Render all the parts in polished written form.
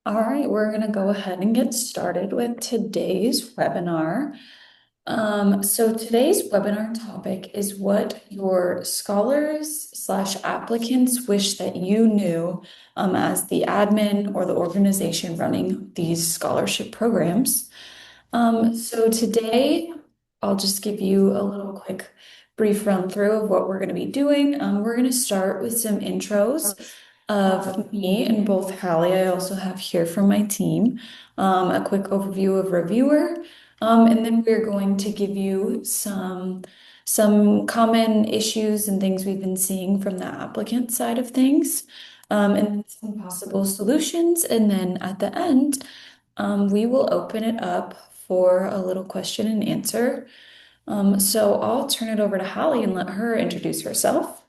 All right, we're going to go ahead and get started with today's webinar. So today's webinar topic is what your scholars slash applicants wish that you knew as the admin or the organization running these scholarship programs. So today I'll just give you a little quick brief run through of what we're going to be doing. We're going to start with some intros of me and both Hallie. I also have here from my team a quick overview of reviewer, and then we're going to give you some common issues and things we've been seeing from the applicant side of things, and then some possible solutions. And then at the end, we will open it up for a little question and answer. So I'll turn it over to Hallie and let her introduce herself.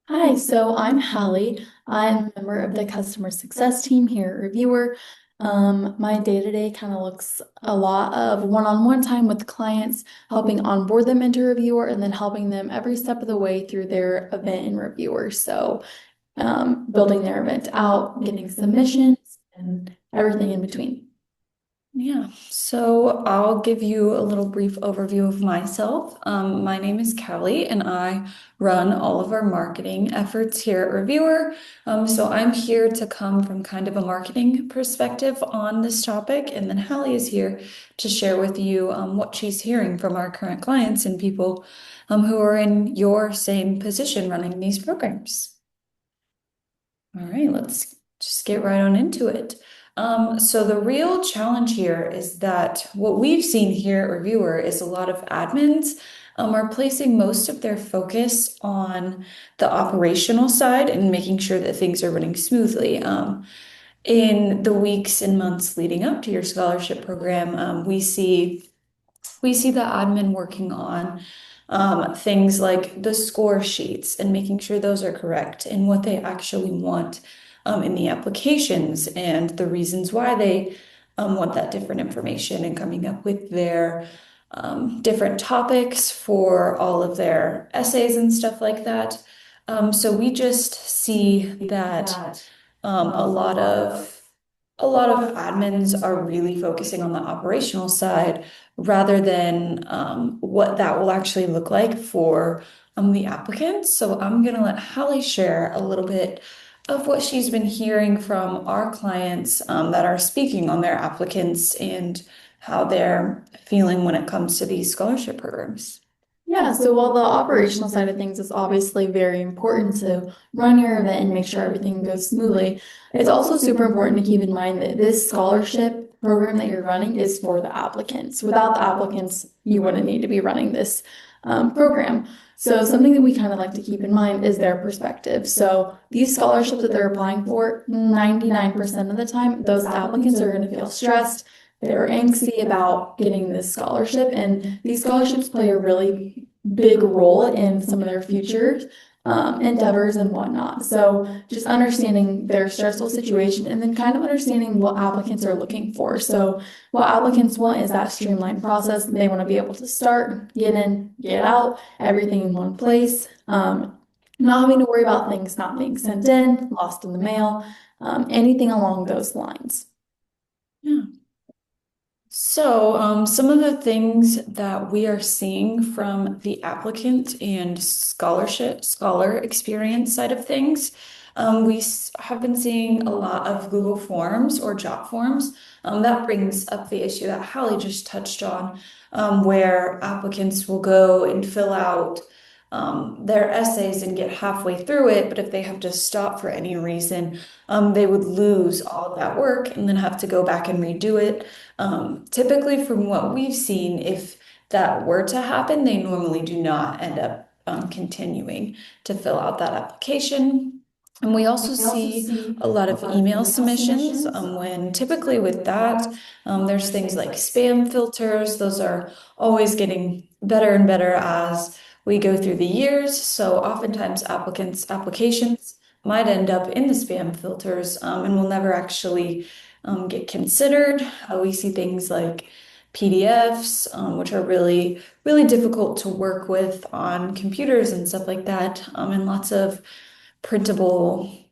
Hi, so I'm Hallie. I'm a member of the customer success team here at Reviewer. My day-to-day kind of looks a lot of one-on-one time with clients, helping onboard them into Reviewer and then helping them every step of the way through their event in Reviewer. So building their event out, getting submissions, and everything in between. Yeah, so I'll give you a little brief overview of myself. My name is Callie, and I run all of our marketing efforts here at Reviewer. So I'm here to come from kind of a marketing perspective on this topic, and then Hallie is here to share with you what she's hearing from our current clients and people who are in your same position running these programs. All right, let's just get right on into it. So the real challenge here is that what we've seen here at Reviewer is a lot of admins are placing most of their focus on the operational side and making sure that things are running smoothly. In the weeks and months leading up to your scholarship program, we see the admin working on things like the score sheets and making sure those are correct and what they actually want in the applications and the reasons why they want that different information and coming up with their different topics for all of their essays and stuff like that. So we just see that um, a lot of a lot of admins are really focusing on the operational side rather than what that will actually look like for the applicants. So I'm going to let Hallie share a little bit of what she's been hearing from our clients that are speaking on their applicants and how they're feeling when it comes to these scholarship programs. Yeah, so while the operational side of things is obviously very important to run your event and make sure everything goes smoothly, it's also super important to keep in mind that this scholarship program that you're running is for the applicants. Without the applicants, you wouldn't need to be running this program. So something that we kind of like to keep in mind is their perspective. So these scholarships that they're applying for, 99% of the time, those applicants are going to feel stressed. They're angsty about getting this scholarship, and these scholarships play a really big role in some of their future endeavors and whatnot. So just understanding their stressful situation and then kind of understanding what applicants are looking for. So what applicants want is that streamlined process. They want to be able to start, get in, get out, everything in one place. Not having to worry about things not being sent in, lost in the mail, anything along those lines. Yeah. So, some of the things that we are seeing from the applicant and scholar experience side of things, have been seeing a lot of Google Forms or job forms. That brings up the issue that Hallie just touched on, where applicants will go and fill out their essays and get halfway through it, but if they have to stop for any reason, they would lose all of that work and then have to go back and redo it. Typically, from what we've seen, if that were to happen, they normally do not end up continuing to fill out that application. And we also see a lot of email submissions when typically with that, there's things like spam filters. Those are always getting better and better as we go through the years. So oftentimes applications might end up in the spam filters and will never actually get considered. We see things like PDFs, which are really, really difficult to work with on computers and stuff like that, and lots of printable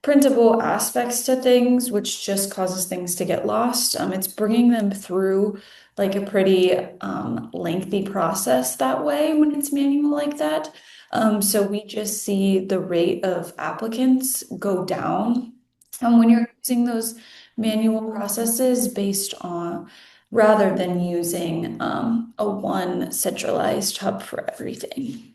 printable aspects to things, which just causes things to get lost. It's bringing them through like a pretty lengthy process that way when it's manual like that. So we just see the rate of applicants go down. And when you're using those manual processes based on rather than using a one centralized hub for everything.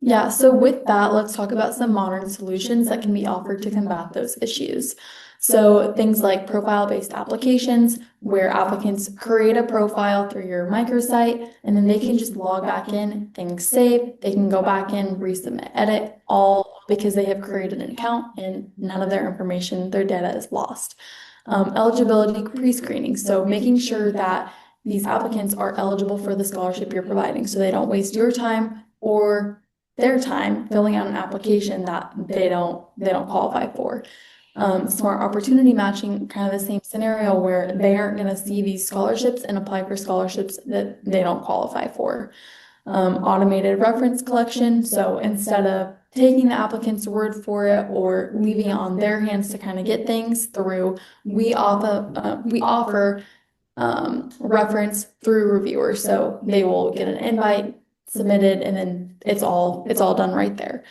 Yeah, so with that, let's talk about some modern solutions that can be offered to combat those issues. So things like profile-based applications, where applicants create a profile through your microsite, and then they can just log back in, things save, they can go back in, resubmit, edit, all because they have created an account and none of their information, their data is lost. Eligibility pre-screening, so making sure that these applicants are eligible for the scholarship you're providing, so they don't waste your time or their time filling out an application that they don't qualify for. Smart opportunity matching, kind of the same scenario where they aren't going to see these scholarships and apply for scholarships that they don't qualify for. Automated reference collection, so instead of taking the applicant's word for it or leaving it on their hands to kind of get things through, we offer reference through reviewers, so they will get an invite submitted, and then it's all done right there.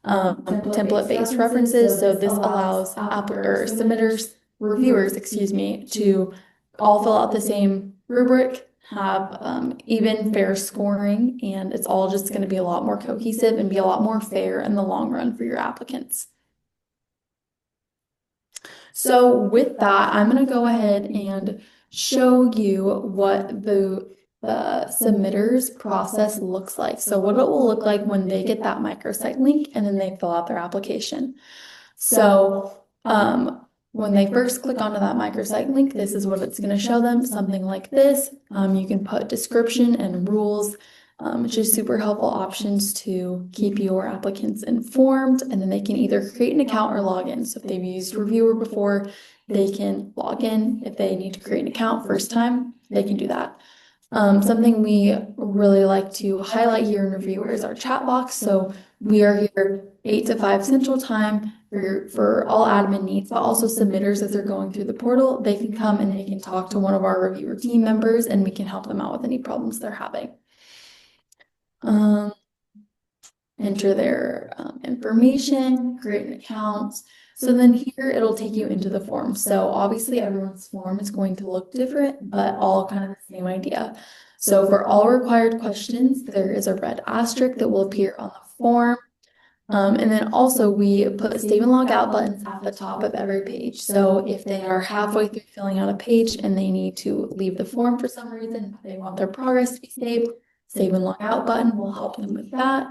Template-based references, so this allows or submitters, reviewers, excuse me, to all fill out the same rubric, have even fair scoring, and it's all just going to be a lot more cohesive and be a lot more fair in the long run for your applicants. So with that, I'm going to go ahead and show you what the submitter's process looks like. So what it will look like when they get that microsite link and then they fill out their application. So when they first click onto that microsite link, this is what it's going to show them, something like this. You can put description and rules, which is super helpful options to keep your applicants informed, and then they can either create an account or log in. So if they've used Reviewer before, they can log in. If they need to create an account first time, they can do that. Something we really like to highlight here in Reviewer is our chat box. So we are here 8 to 5 Central Time for all admin needs, but also submitters as they're going through the portal. They can come and they can talk to one of our Reviewer team members, and we can help them out with any problems they're having. Enter their information, create an account. So then here it'll take you into the form. So obviously everyone's form is going to look different, but all kind of the same idea. So for all required questions, there is a red asterisk that will appear on the form. And then also we put save and log out buttons at the top of every page. So if they are halfway through filling out a page and they need to leave the form for some reason, they want their progress to be saved, save and log out button will help them with that.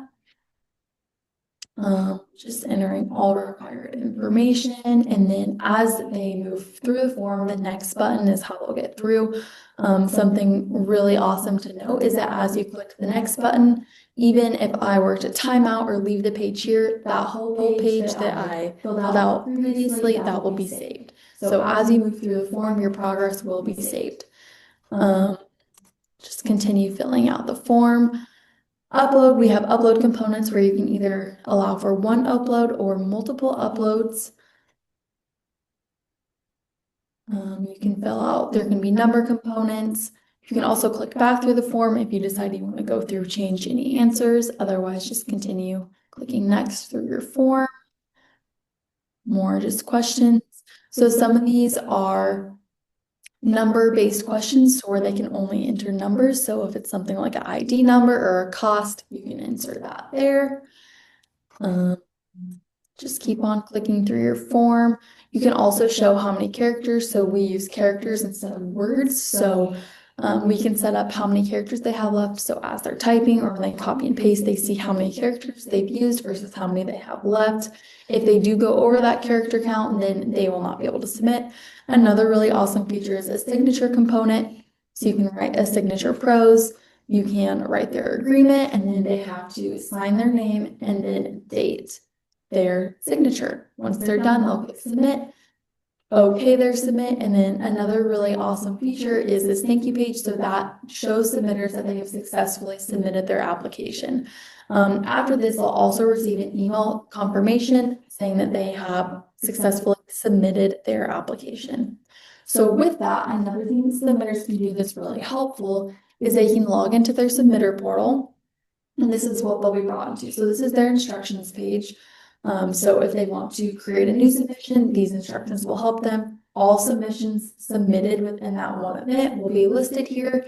Just entering all required information, and then as they move through the form, the next button is how they'll get through. Something really awesome to note is that as you click the next button, even if I were to time out or leave the page here, that whole page that I filled out previously, that will be saved. So as you move through the form, your progress will be saved. Just continue filling out the form. Upload, we have upload components where you can either allow for one upload or multiple uploads. You can fill out, there can be number components. You can also click back through the form if you decide you want to go through, change any answers. Otherwise, just continue clicking next through your form. More just questions. So some of these are number-based questions where they can only enter numbers. So if it's something like an ID number or a cost, you can insert that there. Just keep on clicking through your form. You can also show how many characters. So we use characters instead of words. So we can set up how many characters they have left. So as they're typing or when they copy and paste, they see how many characters they've used versus how many they have left. If they do go over that character count, then they will not be able to submit. Another really awesome feature is a signature component. So you can write a signature prose. You can write their agreement, and then they have to sign their name and then date their signature. Once they're done, they'll click submit. Okay, their submit. And then another really awesome feature is this thank you page. So that shows submitters that they have successfully submitted their application. After this, they'll also receive an email confirmation saying that they have successfully submitted their application. So with that, another thing that submitters can do that's really helpful is they can log into their submitter portal. And this is what they'll be brought into. So this is their instructions page. So if they want to create a new submission, these instructions will help them. All submissions submitted within that one event will be listed here.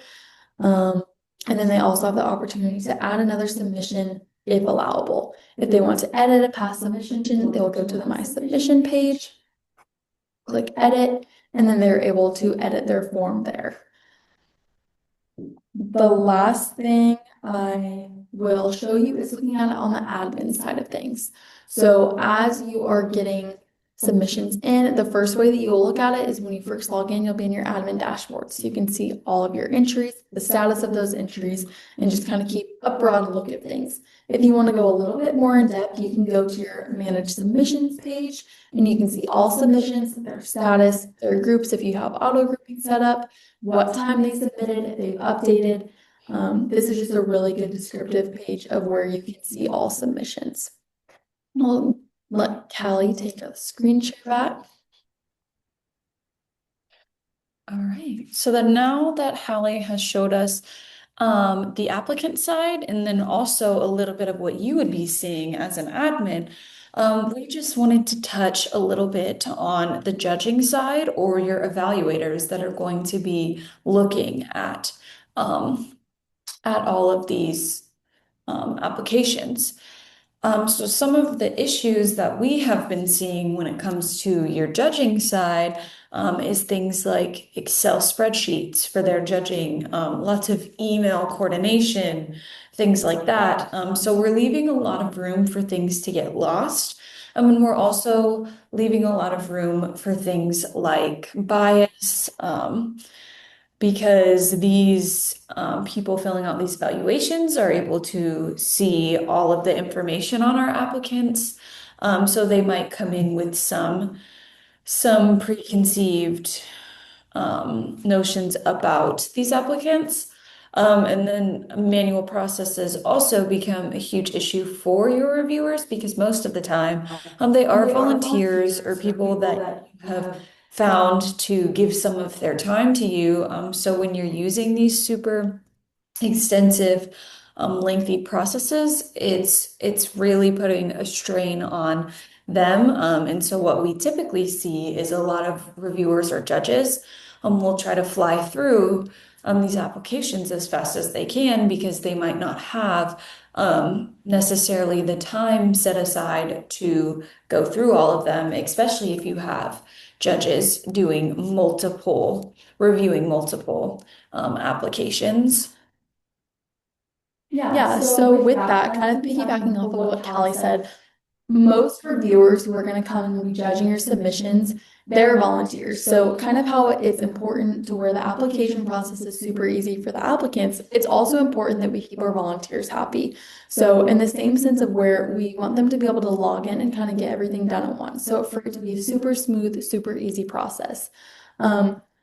Um, and then they also have the opportunity to add another submission if allowable. If they want to edit a past submission, they'll go to the My Submission page, click Edit, and then they're able to edit their form there. The last thing I will show you is looking at it on the admin side of things. So as you are getting submissions in, the first way that you'll look at it is when you first log in, you'll be in your admin dashboard. So you can see all of your entries, the status of those entries, and just kind of keep a broad look at things. If you want to go a little bit more in depth, you can go to your manage submissions page and you can see all submissions, their status, their groups if you have auto grouping set up, what time they submitted, if they've updated. This is just a really good descriptive page of where you can see all submissions. I'll let Callie take a screen share back. All right. So then now that Hallie has showed us the applicant side and then also a little bit of what you would be seeing as an admin, we just wanted to touch a little bit on the judging side or your evaluators that are going to be looking at all of these applications. So some of the issues that we have been seeing when it comes to your judging side is things like Excel spreadsheets for their judging, lots of email coordination, things like that. So we're leaving a lot of room for things to get lost. And we're also leaving a lot of room for things like bias, because these people filling out these evaluations are able to see all of the information on our applicants. So they might come in with some preconceived notions about these applicants. And then manual processes also become a huge issue for your reviewers because most of the time they are volunteers or people that you have found to give some of their time to you. So when you're using these super extensive, lengthy processes, it's really putting a strain on them. And so what we typically see is a lot of reviewers or judges will try to fly through these applications as fast as they can because they might not have necessarily the time set aside to go through all of them, especially if you have judges doing reviewing multiple applications. Yeah, so with that, kind of piggybacking off of what Callie said, most reviewers who are going to come and be judging your submissions, they're volunteers. So kind of how it's important to where the application process is super easy for the applicants, it's also important that we keep our volunteers happy. So in the same sense of where we want them to be able to log in and kind of get everything done at once. So for it to be a super smooth, super easy process.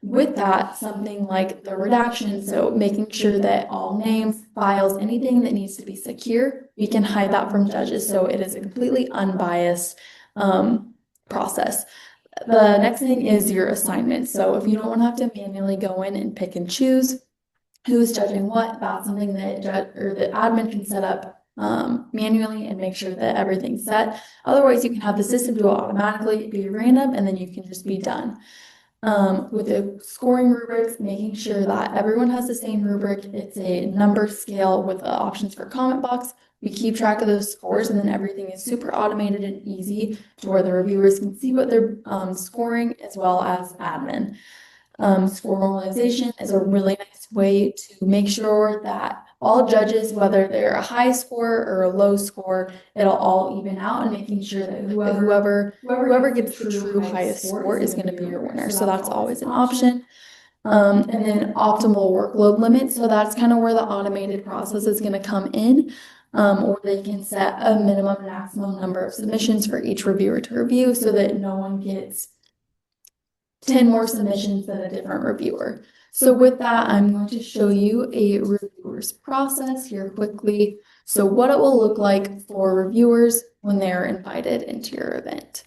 With that, something like the redaction, so making sure that all names, files, anything that needs to be secure, we can hide that from judges so it is a completely unbiased process. The next thing is your assignment. So if you don't want to have to manually go in and pick and choose who's judging what, that's something that the admin can set up manually and make sure that everything's set. Otherwise, you can have the system do it automatically, be random, and then you can just be done. With the scoring rubrics, making sure that everyone has the same rubric. It's a number scale with options for comment box. We keep track of those scores and then everything is super automated and easy to where the reviewers can see what they're scoring as well as admin. Score normalization is a really nice way to make sure that all judges, whether they're a high score or a low score, it'll all even out and making sure that whoever gets the true highest score is going to be your winner. So that's always an option. And then optimal workload limit. So that's kind of where the automated process is going to come in. Or they can set a minimum and maximum number of submissions for each reviewer to review so that no one gets 10 more submissions than a different reviewer. So with that, I'm going to show you a reviewer's process here quickly. So what it will look like for reviewers when they're invited into your event.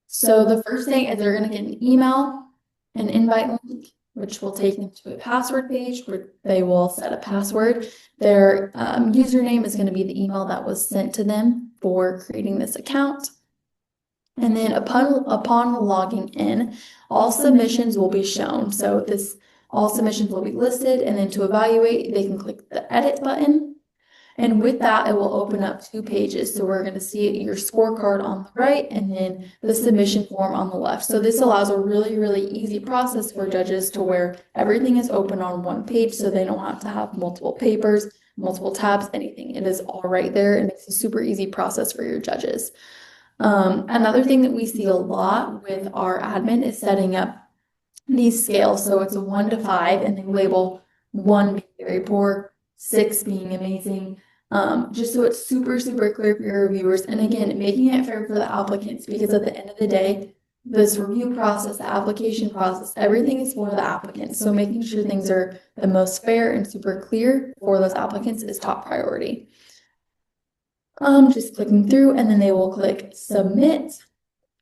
So the first thing is they're going to get an email, an invite link, which will take them to a password page where they will set a password. Their username is going to be the email that was sent to them for creating this account. And then upon logging in, all submissions will be shown. So this all submissions will be listed, and then to evaluate, they can click the edit button. And with that, it will open up two pages. So we're going to see your scorecard on the right and then the submission form on the left. So this allows a really, really easy process for judges to where everything is open on one page so they don't have to have multiple papers, multiple tabs, anything. It is all right there and it's a super easy process for your judges. Another thing that we see a lot with our admin is setting up these scales. So it's a 1 to 5, and they label 1 being very poor, 6 being amazing. Just so it's super, super clear for your reviewers. And again, making it fair for the applicants because at the end of the day, this review process, the application process, everything is for the applicants. So making sure things are the most fair and super clear for those applicants is top priority. Just clicking through, and then they will click submit.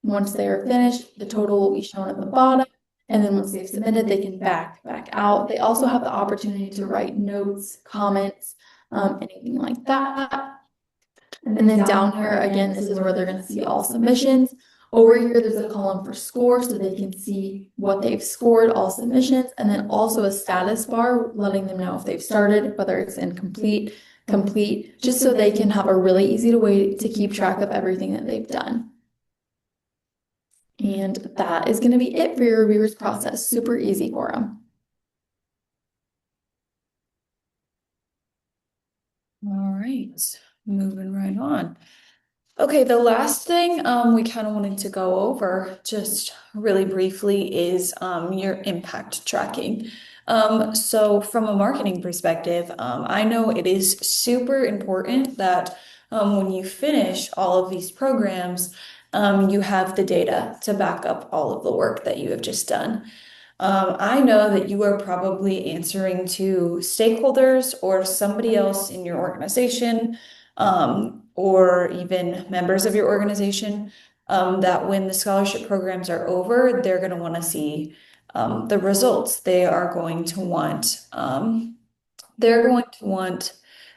Once they are finished, the total will be shown at the bottom. And then once they've submitted, they can back out. They also have the opportunity to write notes, comments, anything like that. And then down here, again, this is where they're going to see all submissions. Over here, there's a column for score so they can see what they've scored, all submissions, and then also a status bar letting them know if they've started, whether it's incomplete, complete, just so they can have a really easy way to keep track of everything that they've done. And that is going to be it for your reviewers process. Super easy for them. All right, moving right on. Okay, the last thing we kind of wanted to go over just really briefly is your impact tracking. So from a marketing perspective, I know it is super important that when you finish all of these programs, you have the data to back up all of the work that you have just done. I know that you are probably answering to stakeholders or somebody else in your organization, or even members of your organization, that when the scholarship programs are over, they're going to want to see the results. They're going to want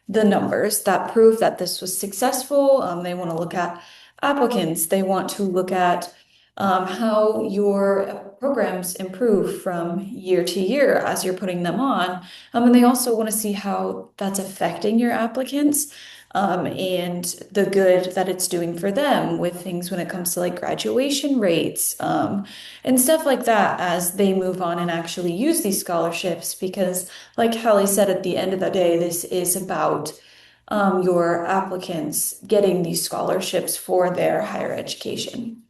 the numbers that prove that this was successful. They want to look at applicants. They want to look at how your programs improve from year to year as you're putting them on. And they also want to see how that's affecting your applicants, and the good that it's doing for them with things when it comes to like graduation rates, and stuff like that as they move on and actually use these scholarships. Because, like Hallie said, at the end of the day, this is about your applicants getting these scholarships for their higher education.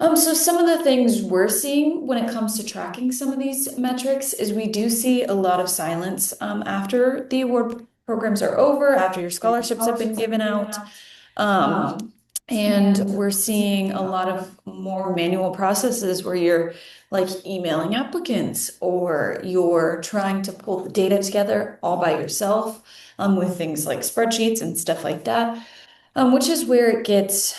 So some of the things we're seeing when it comes to tracking some of these metrics is we do see a lot of silence after the award programs are over, after your scholarships have been given out. Um, and we're seeing a lot of more manual processes where you're like emailing applicants or you're trying to pull the data together all by yourself, with things like spreadsheets and stuff like that, which is where it gets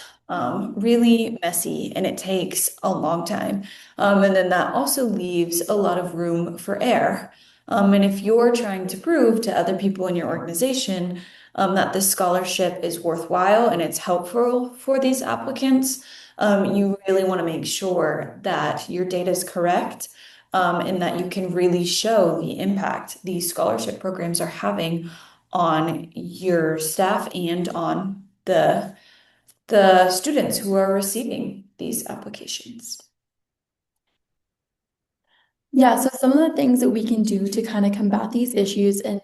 really messy and it takes a long time. And then that also leaves a lot of room for error. And if you're trying to prove to other people in your organization that this scholarship is worthwhile and it's helpful for these applicants, you really want to make sure that your data is correct, and that you can really show the impact these scholarship programs are having on your staff and on the students who are receiving these applications. Yeah, so some of the things that we can do to kind of combat these issues and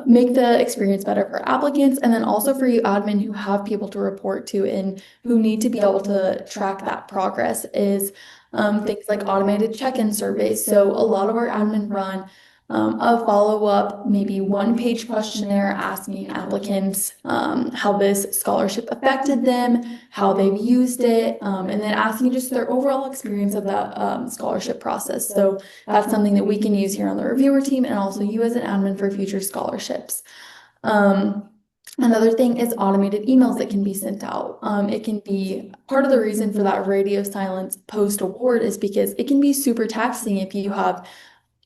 make the experience better for applicants and then also for you admin who have people to report to and who need to be able to track that progress is things like automated check-in surveys. So a lot of our admin run A follow-up, maybe one-page questionnaire asking applicants how this scholarship affected them, how they've used it, and then asking just their overall experience of that scholarship process. So that's something that we can use here on the reviewer team and also you as an admin for future scholarships. Um, Another thing is automated emails that can be sent out. It can be part of the reason for that radio silence post award is because it can be super taxing if you have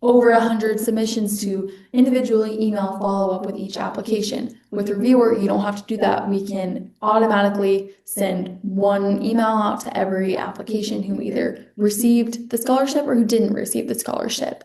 over 100 submissions to individually email follow up with each application. With reviewer, you don't have to do that. We can automatically send one email out to every application who either received the scholarship or who didn't receive the scholarship.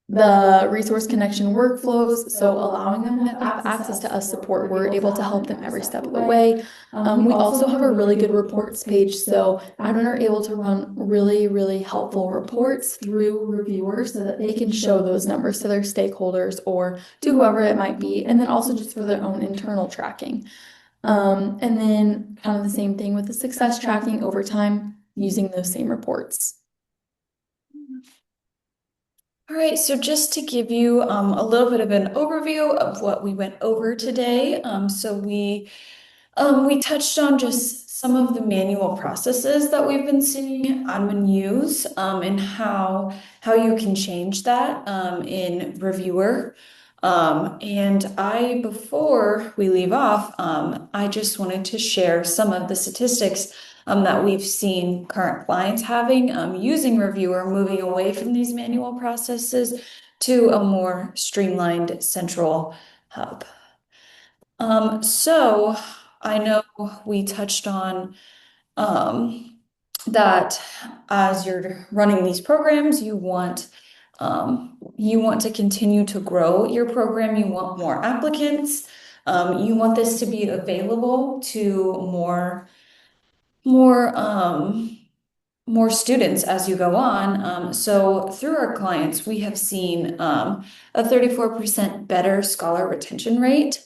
The resource connection workflows, so allowing them to have access to us support, we're able to help them every step of the way. We also have a really good reports page, so admin are able to run really, really helpful reports through reviewers so that they can show those numbers to their stakeholders or to whoever it might be, and then also just for their own internal tracking. And then kind of the same thing with the success tracking over time using those same reports. All right, so just to give you a little bit of an overview of what we went over today. We touched on just some of the manual processes that we've been seeing admin use and how you can change that in Reviewer. Before we leave off, I just wanted to share some of the statistics that we've seen current clients having using Reviewer, moving away from these manual processes to a more streamlined central hub. So I know we touched on that as you're running these programs, you want to continue to grow your program. You want more applicants. You want this to be available to more more students as you go on. So through our clients, we have seen a 34% better scholar retention rate.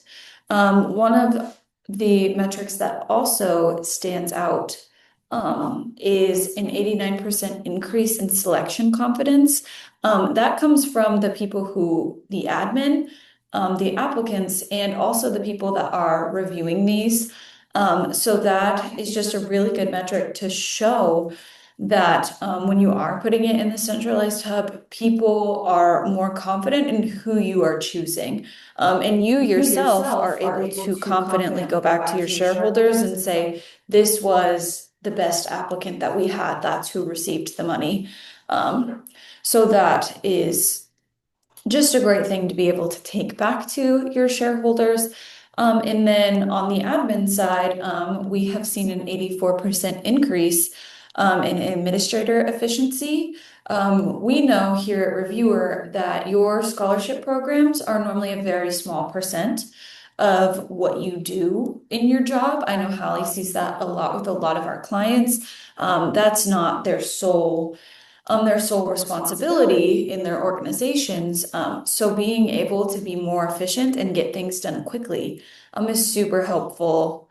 One of the metrics that also stands out is an 89% increase in selection confidence. That comes from the people the admin, the applicants, and also the people that are reviewing these. So that is just a really good metric to show that when you are putting it in the centralized hub, people are more confident in who you are choosing. And you yourself are able to confidently go back to your shareholders and say, this was the best applicant that we had. That's who received the money. So that is just a great thing to be able to take back to your shareholders. And then on the admin side, we have seen an 84% increase in administrator efficiency. We know here at Reviewer that your scholarship programs are normally a very small percent of what you do in your job. I know Hallie sees that a lot with a lot of our clients. That's not their sole responsibility in their organizations. So being able to be more efficient and get things done quickly is super helpful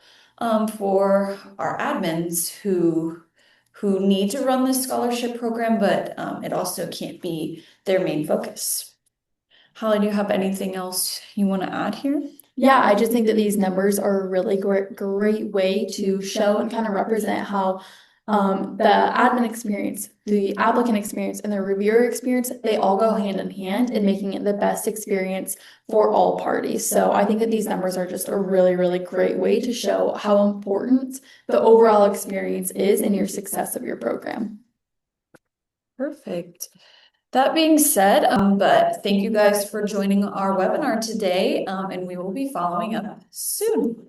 for our admins who need to run this scholarship program, but it also can't be their main focus. Holly, do you have anything else you want to add here? Yeah, I just think that these numbers are a really great way to show and kind of represent how the admin experience, the applicant experience, and the reviewer experience, they all go hand in hand in making it the best experience for all parties. So I think that these numbers are just a really, really great way to show how important the overall experience is in your success of your program. Perfect. That being said, but thank you guys for joining our webinar today, and we will be following up soon.